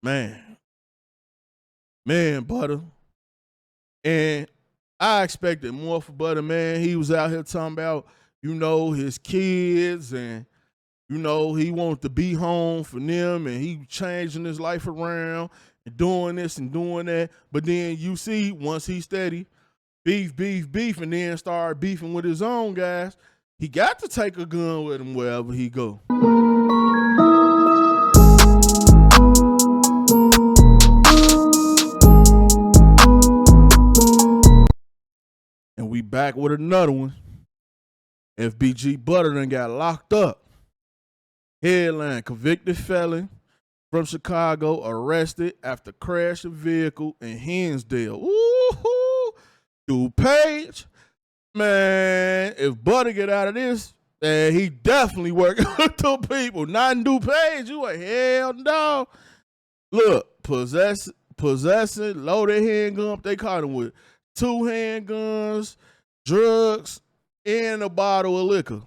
Man, man, Butter. And I expected more for Butter, man. He was out here talking about, his kids and, he wanted to be home for them and he changing his life around and doing this and doing that. But then you see, once he steady, beef, beef, beef, and then start beefing with his own guys, he got to take a gun with him wherever he go. And we back with another one. FBG Butta done got locked up. Headline: convicted felon from Chicago arrested after crash of vehicle in Hinsdale. Woo-hoo! DuPage. Man, if Butta get out of this, then he definitely working with two people. Not in DuPage. You a hell no. Look, possessing loaded handgun. They caught him with 2 handguns, drugs, and a bottle of liquor.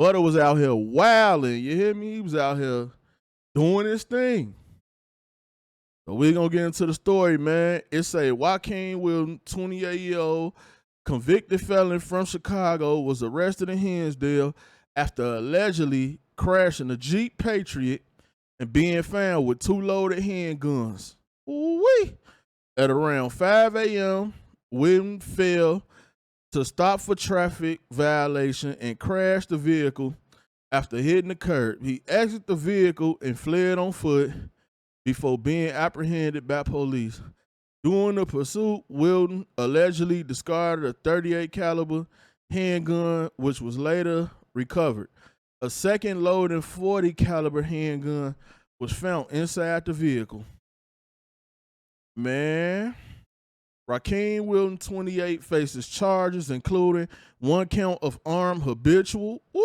Butta was out here wilding. You hear me? He was out here doing his thing. So we're going to get into the story, man. It's a Joaquin Wilton, 28-year-old, convicted felon from Chicago, was arrested in Hinsdale after allegedly crashing a Jeep Patriot and being found with 2 loaded handguns. Ooh-wee. At around 5 a.m., Wilton failed to stop for traffic violation and crashed the vehicle after hitting the curb. He exited the vehicle and fled on foot before being apprehended by police. During the pursuit, Wilton allegedly discarded a .38 caliber handgun, which was later recovered. A second loaded .40 caliber handgun was found inside the vehicle. Man, Joaquin Wilton, 28, faces charges including 1 count of armed habitual. Woo!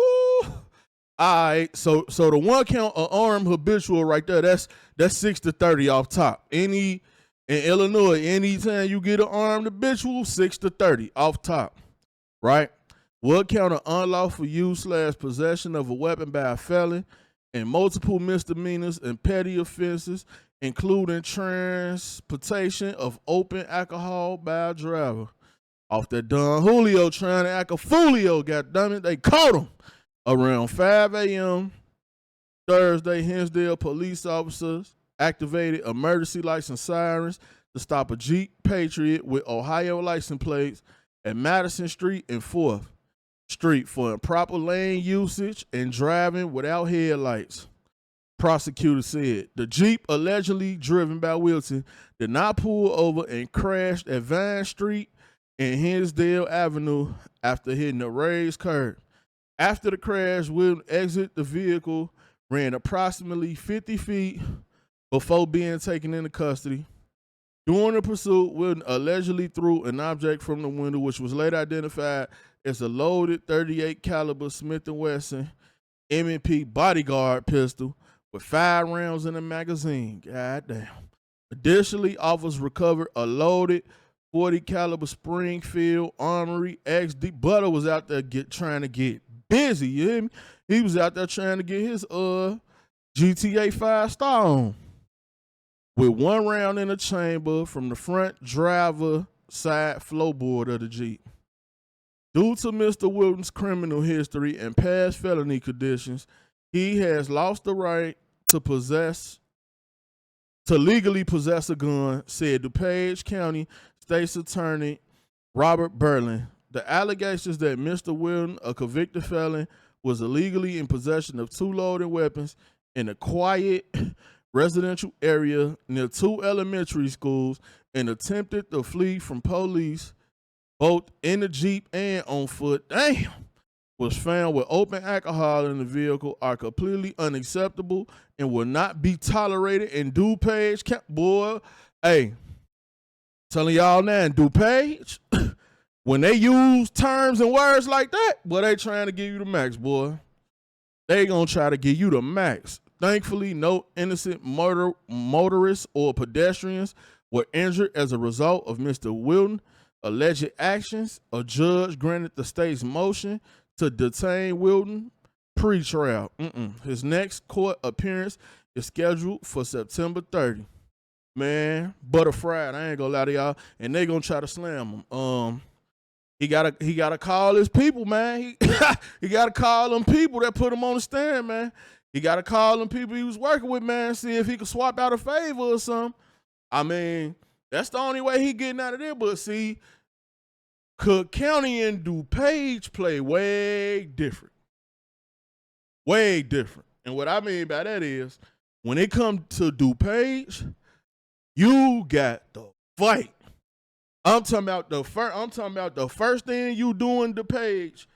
All right, so the 1 count of armed habitual right there, that's 6 to 30 off top. In Illinois, anytime you get an armed habitual, 6 to 30 off top, right? 1 count of unlawful use / possession of a weapon by a felon, and multiple misdemeanors and petty offenses, including transportation of open alcohol by a driver. Off that Don Julio trying to act a foolio, goddammit, they caught him. Around 5 a.m. Thursday, Hinsdale police officers activated emergency lights and sirens to stop a Jeep Patriot with Ohio license plates at Madison Street and 4th Street for improper lane usage and driving without headlights. Prosecutor said the Jeep, allegedly driven by Wilton, did not pull over and crashed at Vine Street and Hinsdale Avenue after hitting a raised curb. After the crash, Wilton exited the vehicle, ran approximately 50 feet before being taken into custody. During the pursuit, Wilton allegedly threw an object from the window, which was later identified as a loaded .38 caliber Smith & Wesson M&P bodyguard pistol with 5 rounds in the magazine. God damn. Additionally, officers recovered a loaded .40 caliber Springfield Armory XD. Butta was out there trying to get busy, you hear me? He was out there trying to get his GTA 5-star on. With 1 round in the chamber from the front driver side floorboard of the Jeep. Due to Mr. Wilton's criminal history and past felony conditions, he has lost the right to legally possess a gun, said DuPage County State's Attorney Robert Berlin. The allegations that Mr. Wilton, a convicted felon, was illegally in possession of 2 loaded weapons in a quiet residential area near 2 elementary schools and attempted to flee from police, both in the Jeep and on foot, was found with open alcohol in the vehicle are completely unacceptable and will not be tolerated in DuPage. Boy, hey, telling y'all now, in DuPage, when they use terms and words like that, boy, they trying to give you the max, boy. They gonna try to give you the max. Thankfully, no innocent motorists or pedestrians were injured as a result of Mr. Wilton's alleged actions. A judge granted the state's motion to detain Wilton pre-trial. His next court appearance is scheduled for September 30. Man, butter fried. I ain't gonna lie to y'all, and they gonna try to slam him. He gotta call his people, man. He gotta call them people that put him on the stand, man. He gotta call them people he was working with, man. See if he could swap out a favor or something. I mean, that's the only way he getting out of there. But see, Cook County and DuPage play way different. Way different. And what I mean by that is, when it comes to DuPage, you got the fight. I'm talking about the first thing you doing DuPage.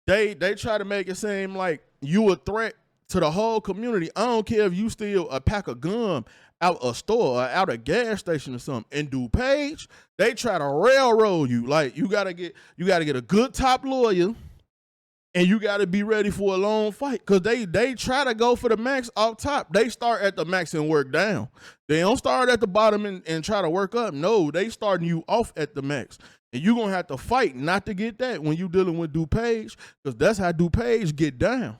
They try to make it seem like you a threat to the whole community. I don't care if you steal a pack of gum out a store or out a gas station or something. In DuPage, they try to railroad you. Like you gotta get a good top lawyer, and you gotta be ready for a long fight. Cause they try to go for the max off top. They start at the max and work down. They don't start at the bottom and try to work up. No, they starting you off at the max. And you're gonna have to fight not to get that when you dealing with DuPage, because that's how DuPage get down.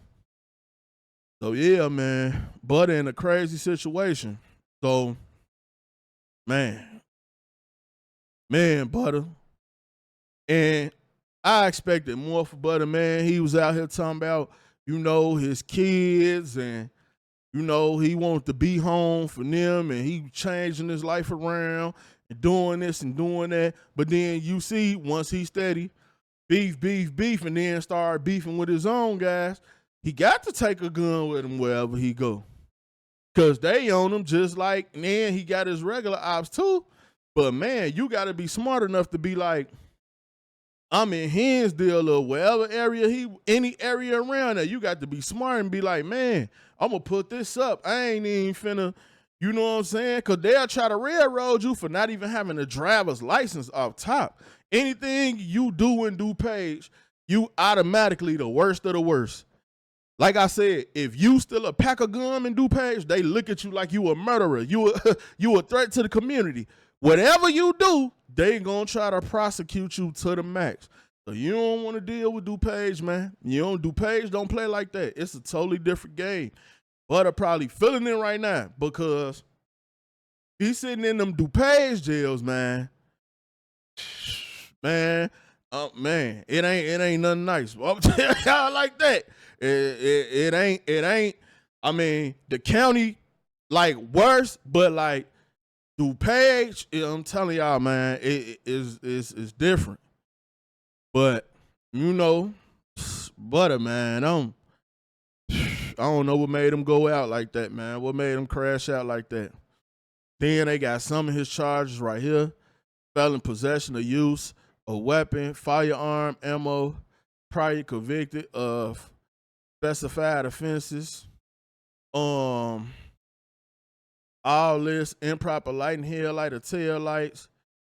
So yeah, man, Butta in a crazy situation. So, man, Butta. And I expected more for Butta, man. He was out here talking about, his kids, and, he wanted to be home for them, and he changing his life around and doing this and doing that. But then you see, once he steady, beef, and then start beefing with his own guys, he got to take a gun with him wherever he go. Because they own him just like, man, he got his regular ops too. But, man, you got to be smart enough to be like, I'm in Hinsdale or wherever area any area around there. You got to be smart and be like, man, I'm going to put this up. I ain't even finna, you know what I'm saying? Because they'll try to railroad you for not even having a driver's license off top. Anything you do in DuPage, you automatically the worst of the worst. Like I said, if you steal a pack of gum in DuPage, they look at you like you a murderer. You a threat to the community. Whatever you do, they gonna try to prosecute you to the max. So you don't want to deal with DuPage, man. DuPage don't play like that. It's a totally different game. Butta probably feeling it right now because he's sitting in them DuPage jails, man. Man, it ain't nothing nice. I'm telling y'all like that. It ain't. I mean, the county like worse, but like DuPage, I'm telling y'all, man, it is different. But Butta, man, I don't know what made him go out like that, man. What made him crash out like that? Then they got some of his charges right here: felon possession or use a weapon, firearm, ammo, prior convicted of specified offenses. All this: improper lighting, headlight or tail lights,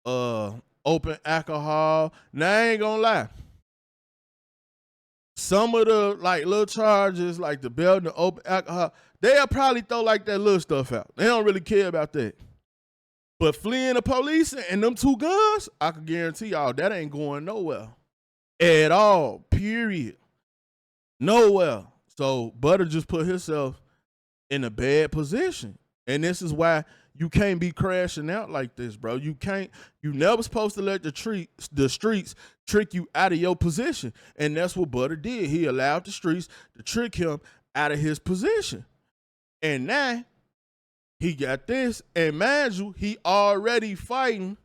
open alcohol. Now I ain't gonna lie. Some of the like little charges, like the belt and the open alcohol, they'll probably throw like that little stuff out. They don't really care about that. But fleeing the police and them two guns, I can guarantee y'all that ain't going nowhere at all. Period. Nowhere. So Butta just put himself in a bad position. And this is why you can't be crashing out like this, bro. You never supposed to let the streets trick you out of your position. And that's what Butta did. He allowed the streets to trick him out of his position. And now he got this. And mind you, he already fighting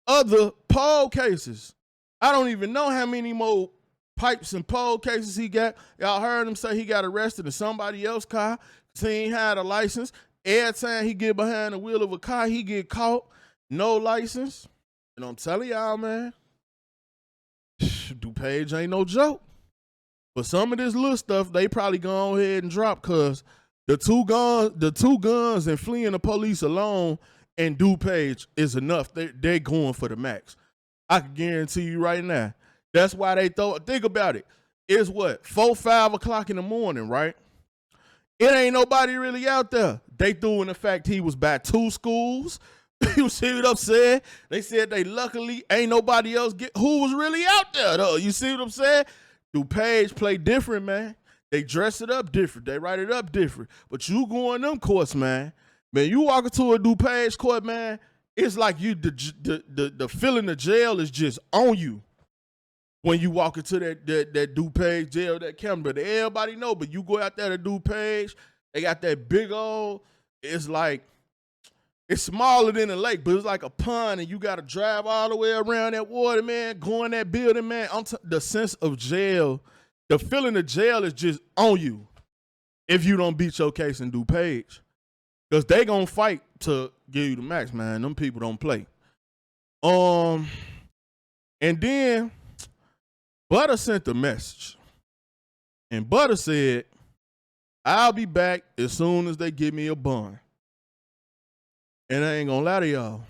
other pole cases. I don't even know how many more pipes and pole cases he got. Y'all heard him say he got arrested in somebody else's car. He ain't had a license. Every time he get behind the wheel of a car, he get caught. No license. And I'm telling y'all, man, DuPage ain't no joke. But some of this little stuff, they probably go ahead and drop because the two guns and fleeing the police alone and DuPage is enough. They're going for the max. I can guarantee you right now. That's why they think about it. It's what, 4, 5 o'clock in the morning, right? It ain't nobody really out there. They threw in the fact he was by 2 schools. You see what I'm saying? They said they luckily ain't nobody else who was really out there, though. You see what I'm saying? DuPage play different, man. They dress it up different. They write it up different. But you go in them courts, man. Man, you walk into a DuPage court, man, it's like you the feeling of jail is just on you when you walk into that DuPage jail, that camera. But everybody know, but you go out there to DuPage, they got that big old, it's like, it's smaller than a lake, but it's like a pond, and you got to drive all the way around that water, man, go in that building, man. The sense of jail, the feeling of jail is just on you if you don't beat your case in DuPage. Because they going to fight to give you the max, man. Them people don't play. And then Butta sent a message. And Butta said, I'll be back as soon as they give me a bond. And I ain't gonna lie to y'all.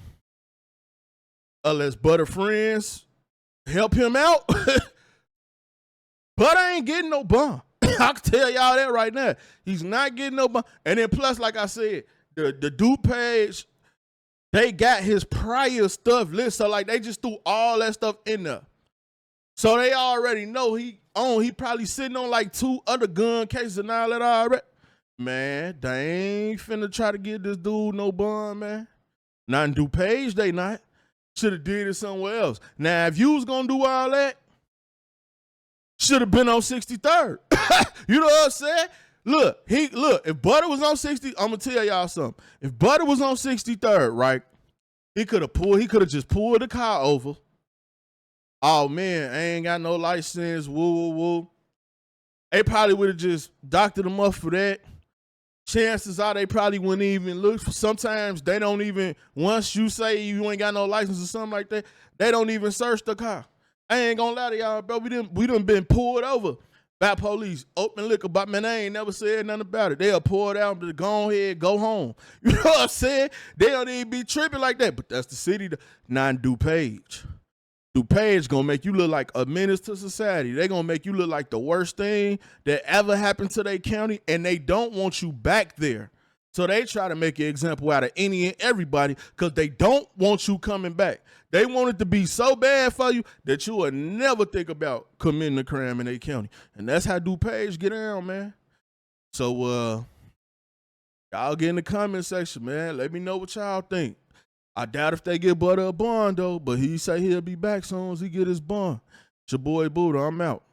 Unless Butta friends help him out, Butta ain't getting no bond. I can tell y'all that right now. He's not getting no bond. And then plus, like I said, the DuPage, they got his prior stuff listed. So like they just threw all that stuff in there. So they already know he probably sitting on like 2 other gun cases and all that already. Man, they ain't finna try to get this dude no bond, man. Not in DuPage, they not. Should have did it somewhere else. Now, if you was gonna do all that, should have been on 63rd. You know what I'm saying? Look, if Butta was on 60, I'm gonna tell y'all something. If Butta was on 63rd, right, he could have just pulled the car over. Oh man, I ain't got no license, woo. They probably would have just doctored him up for that. Chances are they probably wouldn't even look. Sometimes they don't even, once you say you ain't got no license or something like that, they don't even search the car. I ain't gonna lie to y'all, bro. We done been pulled over by police, open liquor, but man, I ain't never said nothing about it. They'll pour it out, but go ahead, go home. You know what I'm saying? They don't even be tripping like that, but that's the city, not DuPage. DuPage gonna make you look like a menace to society. They gonna make you look like the worst thing that ever happened to their county, and they don't want you back there. So they try to make an example out of any and everybody because they don't want you coming back. They want it to be so bad for you that you will never think about committing a crime in their county. And that's how DuPage get down, man. So y'all get in the comment section, man. Let me know what y'all think. I doubt if they get Butta a bond, though, but he say he'll be back soon as he get his bond. It's your boy Butta. I'm out.